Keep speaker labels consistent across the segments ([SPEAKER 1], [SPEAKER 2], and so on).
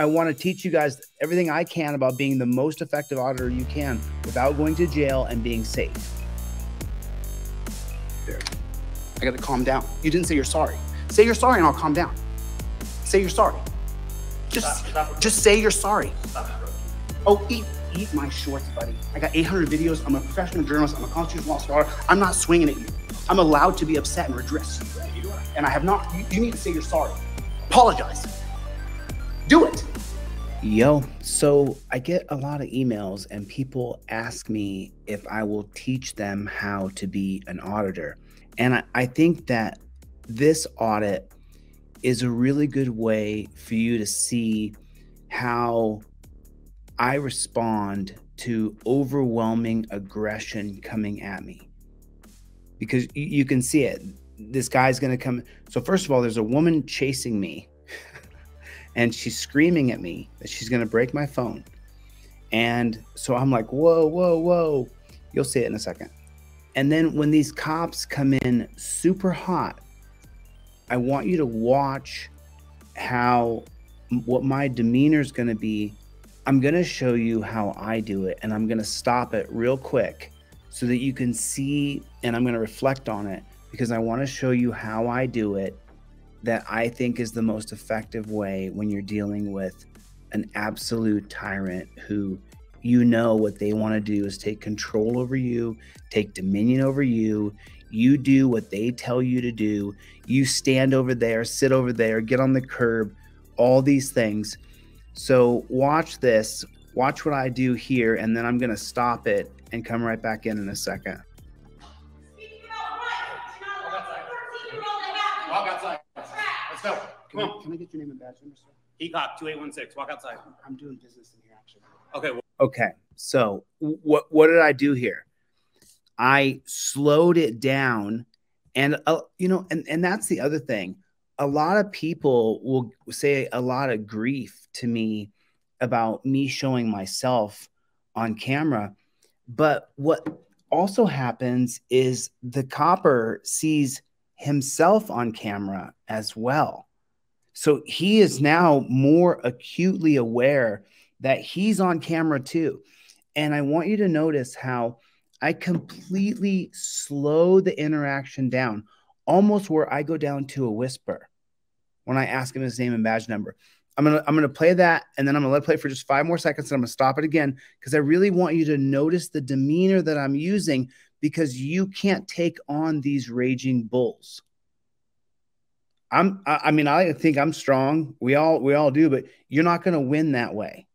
[SPEAKER 1] I want to teach you guys everything I can about being the most effective auditor you can without going to jail and being safe.
[SPEAKER 2] There. I got to calm down. You didn't say you're sorry. Say you're sorry and I'll calm down. Say you're sorry. Just say you're sorry. Oh, eat my shorts, buddy. I got 800 videos. I'm a professional journalist. I'm a constitutional law scholar. I'm not swinging at you. I'm allowed to be upset and redress you. And I have not. You need to say you're sorry. Apologize. Do it.
[SPEAKER 1] Yo, so I get a lot of emails and people ask me if I will teach them how to be an auditor. And I think that this audit is a really good way for you to see how I respond to overwhelming aggression coming at me. Because you can see it. This guy's going to come. So first of all, there's a woman chasing me and she's screaming at me that she's going to break my phone. And so I'm like, whoa, whoa, whoa. You'll see it in a second. And then when these cops come in super hot, I want you to watch what my demeanor is going to be. I'm going to show you how I do it, and I'm going to stop it real quick so that you can see, and I'm going to reflect on it because I want to show you how I do it that I think is the most effective way when you're dealing with an absolute tyrant who you know what they want to do is take control over you, take dominion over you. You do what they tell you to do. You stand over there, sit over there, get on the curb, all these things. So watch this, watch what I do here, and then I'm going to stop it and come right back in a second.
[SPEAKER 3] Walk outside. Let's go. Come on.
[SPEAKER 2] Can I get your name and badge number, sir?
[SPEAKER 3] Peacock 2816. Walk outside.
[SPEAKER 2] I'm doing business in here, actually.
[SPEAKER 3] Okay.
[SPEAKER 1] Okay. So what did I do here? I slowed it down, and and that's the other thing. A lot of people will say a lot of grief to me about me showing myself on camera. But what also happens is the copper sees himself on camera as well. So he is now more acutely aware that he's on camera too. And I want you to notice how I completely slow the interaction down, almost where I go down to a whisper when I ask him his name and badge number. I'm gonna play that, and then I'm gonna let it play for just 5 more seconds, and I'm gonna stop it again because I really want you to notice the demeanor that I'm using, because you can't take on these raging bulls. I mean, I think I'm strong. We all do, but you're not gonna win that way.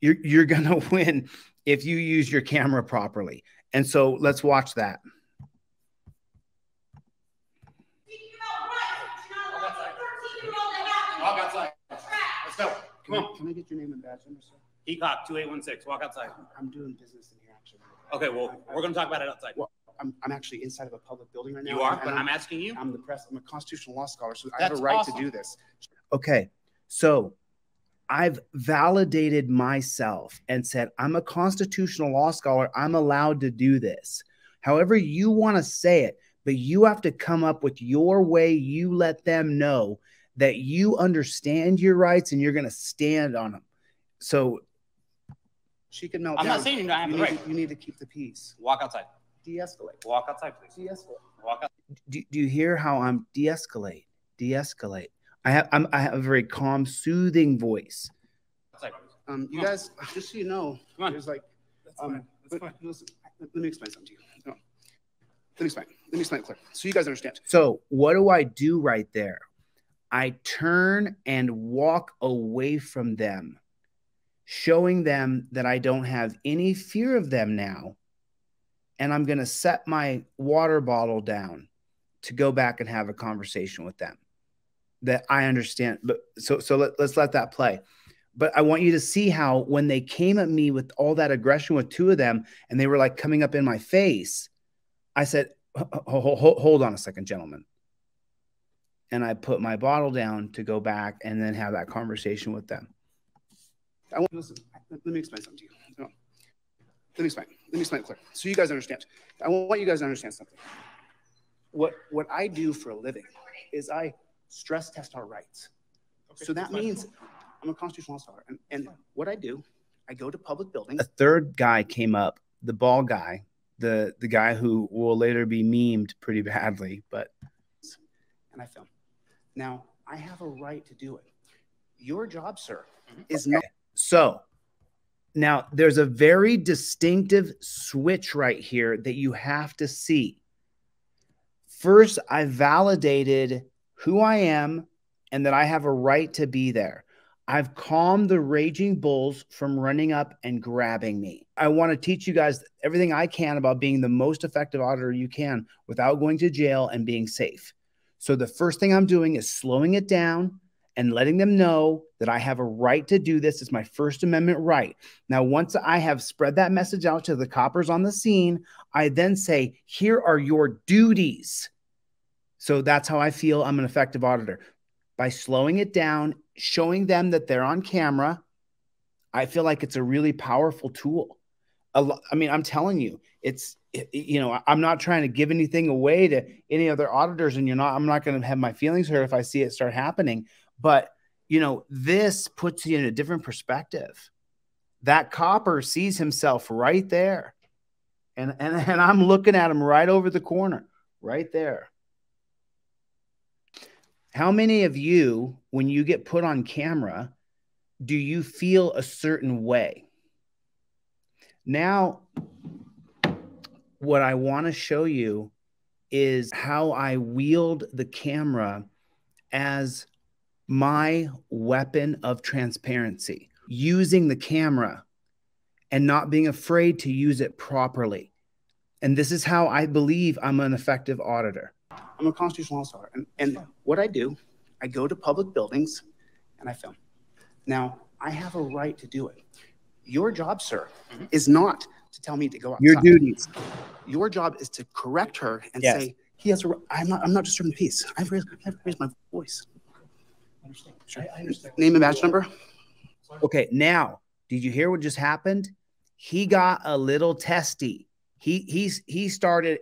[SPEAKER 1] You're gonna win if you use your camera properly. And so let's watch that.
[SPEAKER 3] Walk outside. Let's go. Come on.
[SPEAKER 2] Can I get your name and badge number, sir?
[SPEAKER 3] Peacock 2816. Walk outside.
[SPEAKER 2] I'm doing business in here, actually.
[SPEAKER 3] Okay, well, we're going to talk about it outside.
[SPEAKER 2] Well, I'm actually inside of a public building right now.
[SPEAKER 3] You are, but I'm asking you.
[SPEAKER 2] I'm the press. I'm a constitutional law scholar, so I have a right to do this.
[SPEAKER 1] Okay, so I've validated myself and said, I'm a constitutional law scholar. I'm allowed to do this. However you want to say it, but you have to come up with your way. You let them know that you understand your rights and you're going to stand on them. So
[SPEAKER 2] she can melt
[SPEAKER 3] I'm
[SPEAKER 2] down.
[SPEAKER 3] not saying you don't have the right.
[SPEAKER 2] You need to keep the peace.
[SPEAKER 3] Walk outside.
[SPEAKER 2] De-escalate.
[SPEAKER 3] Walk outside, please.
[SPEAKER 2] De-escalate.
[SPEAKER 3] Walk out.
[SPEAKER 1] Do you hear how I'm de-escalate? De-escalate. I have a very calm, soothing voice.
[SPEAKER 3] Outside, please.
[SPEAKER 2] You guys, just so you know, there's like,
[SPEAKER 3] That's fine. That's fine.
[SPEAKER 2] Listen, let me explain something to you. No. Let me explain it clear, so you guys understand.
[SPEAKER 1] So what do I do right there? I turn and walk away from them, showing them that I don't have any fear of them now. And I'm going to set my water bottle down to go back and have a conversation with them that I understand. But let's let that play. But I want you to see how when they came at me with all that aggression with 2 of them, and they were like coming up in my face, I said, hold on a second, gentlemen. And I put my bottle down to go back and then have that conversation with them.
[SPEAKER 2] Listen, let me explain something to you. No. Let me explain it clear, so you guys understand. I want you guys to understand something. What I do for a living is I stress test our rights. Okay, so that means I'm a constitutional law scholar. And what I do, I go to public buildings.
[SPEAKER 1] A third guy came up, the bald guy, the guy who will later be memed pretty badly, but.
[SPEAKER 2] And I film. Now, I have a right to do it. Your job, sir, is not.
[SPEAKER 1] So now there's a very distinctive switch right here that you have to see. First, I validated who I am and that I have a right to be there. I've calmed the raging bulls from running up and grabbing me. I want to teach you guys everything I can about being the most effective auditor you can without going to jail and being safe. So the first thing I'm doing is slowing it down and letting them know that I have a right to do this. It's my First Amendment right. Now, once I have spread that message out to the coppers on the scene, I then say, here are your duties. So that's how I feel I'm an effective auditor. By slowing it down, showing them that they're on camera, I feel like it's a really powerful tool. I mean, I'm telling you, you know, I'm not trying to give anything away to any other auditors, and I'm not going to have my feelings hurt if I see it start happening. But, you know, this puts you in a different perspective. That copper sees himself right there. And I'm looking at him right over the corner, right there. How many of you, when you get put on camera, do you feel a certain way? Now, what I want to show you is how I wield the camera as my weapon of transparency, using the camera and not being afraid to use it properly. And this is how I believe I'm an effective auditor.
[SPEAKER 2] I'm a constitutional law scholar. And what I do, I go to public buildings and I film. Now, I have a right to do it. Your job, sir, is not to tell me to go outside.
[SPEAKER 1] Your duties.
[SPEAKER 2] Your job is to correct her and say, he has a, I'm not disturbing the peace. I have to raise my voice. I understand. Name and badge number.
[SPEAKER 1] Okay, now, did you hear what just happened? He got a little testy. He started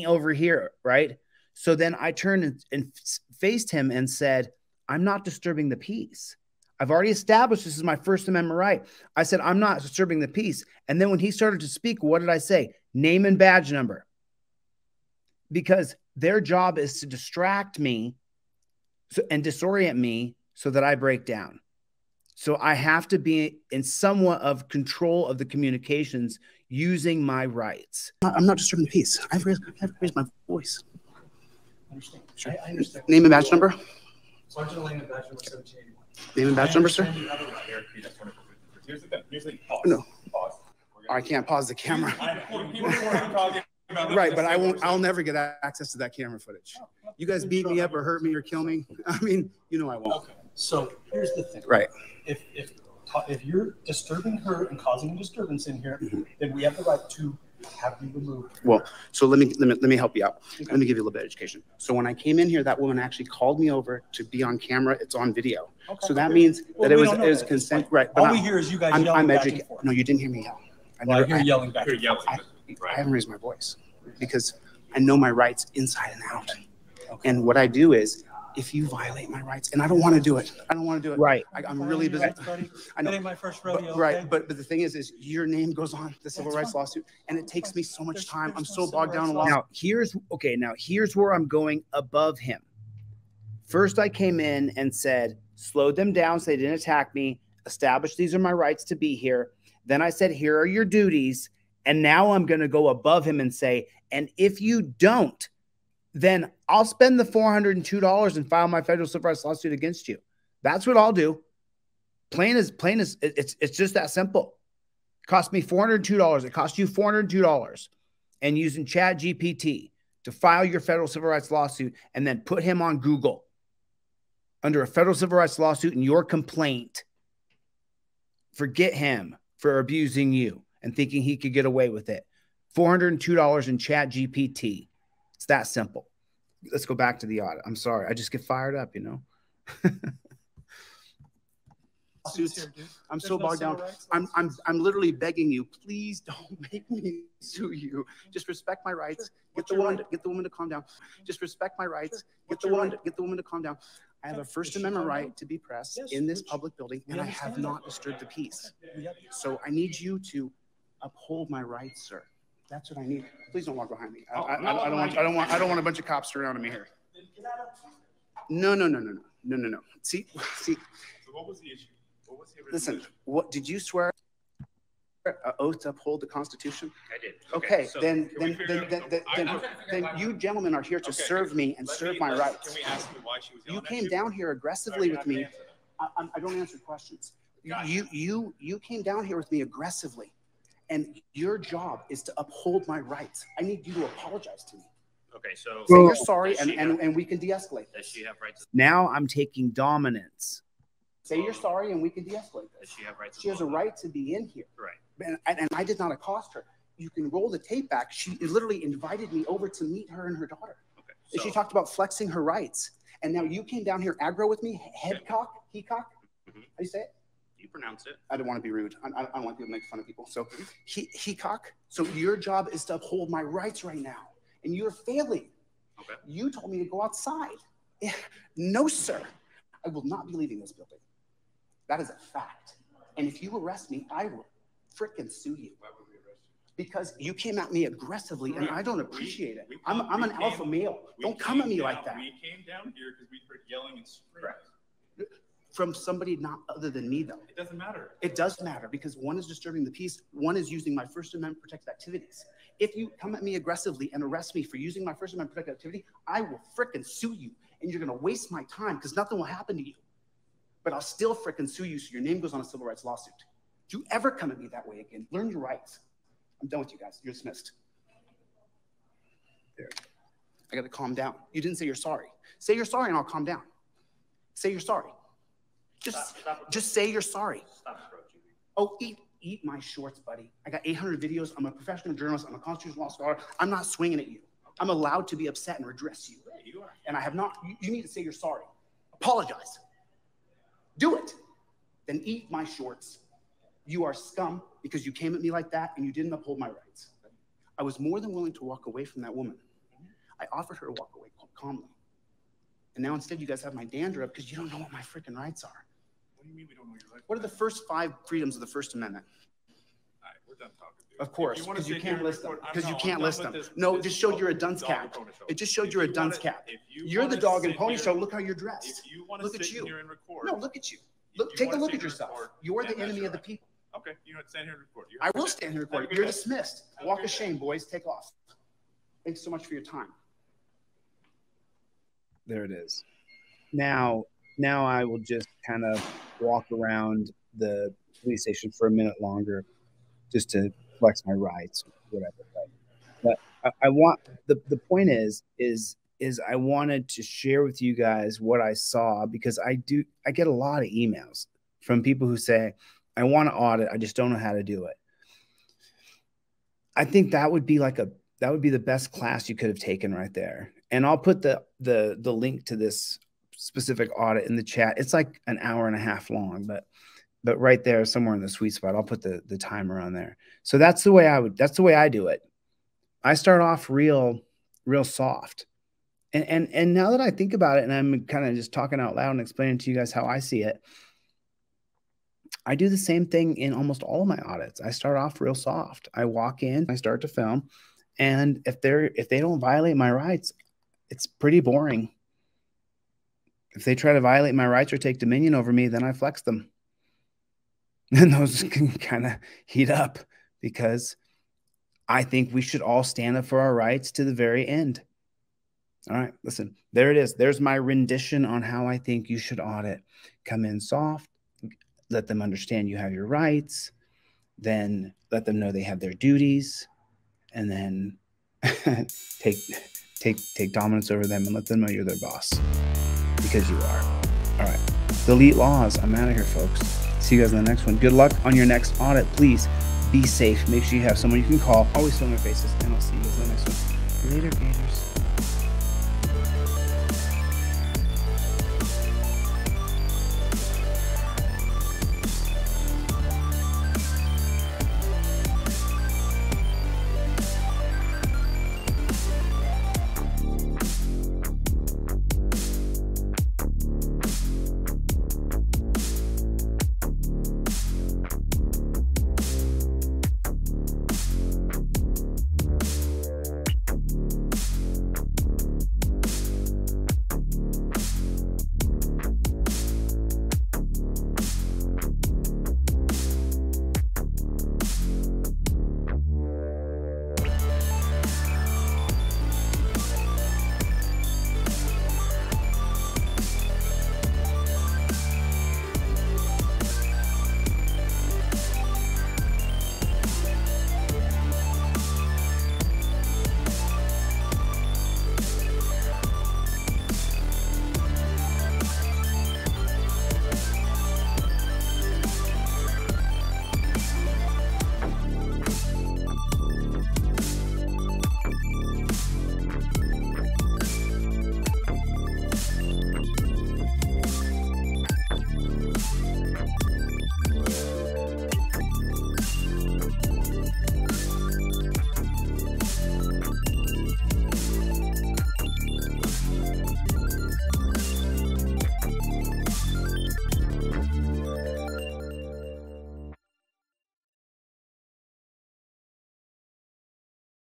[SPEAKER 1] over here, right? So then I turned and faced him and said, I'm not disturbing the peace. I've already established this is my First Amendment right. I said, I'm not disturbing the peace. And then when he started to speak, what did I say? Name and badge number. Because their job is to distract me and disorient me so that I break down. So I have to be in somewhat of control of the communications using my rights.
[SPEAKER 2] I'm not disturbing the peace. I have to raise my voice. I understand. Name and badge number.
[SPEAKER 3] Sergeant Lane and badge number 1781.
[SPEAKER 2] Name and badge number, sir. No. I can't pause the camera. Right, but I'll never get access to that camera footage. You guys beat me up or hurt me or kill me. I mean, you know I won't.
[SPEAKER 3] Okay. So here's the thing.
[SPEAKER 2] Right.
[SPEAKER 3] If you're disturbing her and causing a disturbance in here, then we have the right to have you removed.
[SPEAKER 2] Well, so let me help you out. Okay. Let me give you a little bit of education. So when I came in here, that woman actually called me over to be on camera. It's on video. Okay. So that means that it was consent. Right.
[SPEAKER 3] All we hear is you guys yelling back and forth.
[SPEAKER 2] No, you didn't hear me yell.
[SPEAKER 3] I hear yelling back and forth.
[SPEAKER 2] I haven't raised my voice because I know my rights inside and out. Okay. And what I do is, if you violate my rights, and I don't want to do it. I don't want to do it.
[SPEAKER 1] Right.
[SPEAKER 2] I'm really busy.
[SPEAKER 3] I know. That ain't my first rodeo.
[SPEAKER 2] But, right. But the thing is your name goes on the civil rights lawsuit, and it takes me so much time. I'm so bogged down in law.
[SPEAKER 1] Now here's where I'm going above him. First, I came in and said, slowed them down so they didn't attack me, established these are my rights to be here. Then I said, here are your duties. And now I'm going to go above him and say, and if you don't, then I'll spend the $402 and file my federal civil rights lawsuit against you. That's what I'll do. Plain as it's just that simple. It cost me $402. It cost you $402 and using ChatGPT to file your federal civil rights lawsuit and then put him on Google under a federal civil rights lawsuit and your complaint. Forget him for abusing you and thinking he could get away with it. $402 in ChatGPT. It's that simple. Let's go back to the audit. I'm sorry. I just get fired up, you know.
[SPEAKER 2] I'm so bogged down. I'm literally begging you, please don't make me sue you. Just respect my rights. Get the woman to calm down. Just respect my rights. Get the woman to calm down. I have a First Amendment right to be pressed in this public building, and I have not disturbed the peace. So I need you to uphold my rights, sir. That's what I need. Please don't walk behind me. I don't want a bunch of cops surrounding me here. No. See.
[SPEAKER 4] So what was the issue? What was the
[SPEAKER 2] Listen, what did you swear an oath to uphold the Constitution?
[SPEAKER 4] I did.
[SPEAKER 2] Okay,
[SPEAKER 4] so
[SPEAKER 2] then you gentlemen are here to serve me and serve my rights.
[SPEAKER 4] Can we ask you why she was yelling
[SPEAKER 2] You came down here aggressively with me. I don't answer questions. You came down here with me aggressively, and your job is to uphold my rights. I need you to apologize to me.
[SPEAKER 4] Okay, so
[SPEAKER 2] say you're sorry, and we can de-escalate this.
[SPEAKER 4] Does she have rights?
[SPEAKER 1] Now I'm taking dominance.
[SPEAKER 2] Say you're sorry, and we can de-escalate this.
[SPEAKER 4] Does she have rights?
[SPEAKER 2] She has a right to be in here.
[SPEAKER 4] Right.
[SPEAKER 2] And I did not accost her. You can roll the tape back. She literally invited me over to meet her and her daughter. Okay. So, she talked about flexing her rights. And now you came down here aggro with me, head cock, he cock. How do you say it?
[SPEAKER 4] You pronounce it.
[SPEAKER 2] I don't want to be rude. I don't want people to make fun of people. So he cock. So your job is to uphold my rights right now. And you're failing.
[SPEAKER 4] Okay.
[SPEAKER 2] You told me to go outside. No, sir. I will not be leaving this building. That is a fact. And if you arrest me, I will frickin' sue you.
[SPEAKER 4] Why would we arrest you?
[SPEAKER 2] Because you came at me aggressively, and I don't appreciate it. I'm an alpha male. Don't come at me like that.
[SPEAKER 4] We came down here because we heard yelling and screaming.
[SPEAKER 2] From somebody not other than me, though.
[SPEAKER 4] It doesn't matter.
[SPEAKER 2] It does matter, because one is disturbing the peace, one is using my First Amendment protected activities. If you come at me aggressively and arrest me for using my First Amendment protected activity, I will frickin' sue you, and you're gonna waste my time because nothing will happen to you. But I'll still frickin' sue you so your name goes on a civil rights lawsuit. Do you ever come at me that way again? Learn your rights. I'm done with you guys. You're dismissed. There. I gotta calm down. You didn't say you're sorry. Say you're sorry and I'll calm down. Say you're sorry. Just say you're sorry.
[SPEAKER 4] Stop approaching me.
[SPEAKER 2] Oh, eat my shorts, buddy. I got 800 videos. I'm a professional journalist. I'm a constitutional law scholar. I'm not swinging at you. I'm allowed to be upset and redress you.
[SPEAKER 4] You are.
[SPEAKER 2] And I have not. You need to say you're sorry. Apologize. Do it. Then eat my shorts. You are scum because you came at me like that and you didn't uphold my rights. I was more than willing to walk away from that woman. I offered her to walk away calmly. And now instead you guys have my dander up because you don't know what my freaking rights are.
[SPEAKER 4] What do you mean we don't know your rights?
[SPEAKER 2] What are the first 5 freedoms of the First Amendment?
[SPEAKER 4] All right, we're done talking, dude.
[SPEAKER 2] Of course, because you can't list them. Because you can't list them. No, it just showed you're a dunce cap. It just showed you're a dunce cap. You're the dog and pony show. Look how you're dressed. Look at you. No, look at you. Look, take a look at yourself. You're the enemy of the people.
[SPEAKER 4] Okay, you know what? Stand here and record.
[SPEAKER 2] I will stand here and record. You're dismissed. Walk of shame, boys. Take off. Thanks so much for your time.
[SPEAKER 1] There it is. Now I will just kind of walk around the police station for a minute longer just to flex my rights, whatever. But I want the point is I wanted to share with you guys what I saw, because I get a lot of emails from people who say, I want to audit, I just don't know how to do it. I think that would be the best class you could have taken right there. And I'll put the link to this specific audit in the chat. It's like an hour and a half long, but right there, somewhere in the sweet spot, I'll put the timer on there. So that's the way I do it. I start off real soft. And now that I think about it, and I'm kind of just talking out loud and explaining to you guys how I see it, I do the same thing in almost all of my audits. I start off real soft. I walk in, I start to film, and if they don't violate my rights, it's pretty boring. If they try to violate my rights or take dominion over me, then I flex them. And those can kind of heat up, because I think we should all stand up for our rights to the very end. All right, listen, there it is. There's my rendition on how I think you should audit. Come in soft, let them understand you have your rights, then let them know they have their duties, and then take dominance over them and let them know you're their boss, because you are. All right, delete Lawz. I'm out of here, folks. See you guys in the next one. Good luck on your next audit. Please be safe. Make sure you have someone you can call. Always film their faces, and I'll see you guys in the next one. Later, Gators.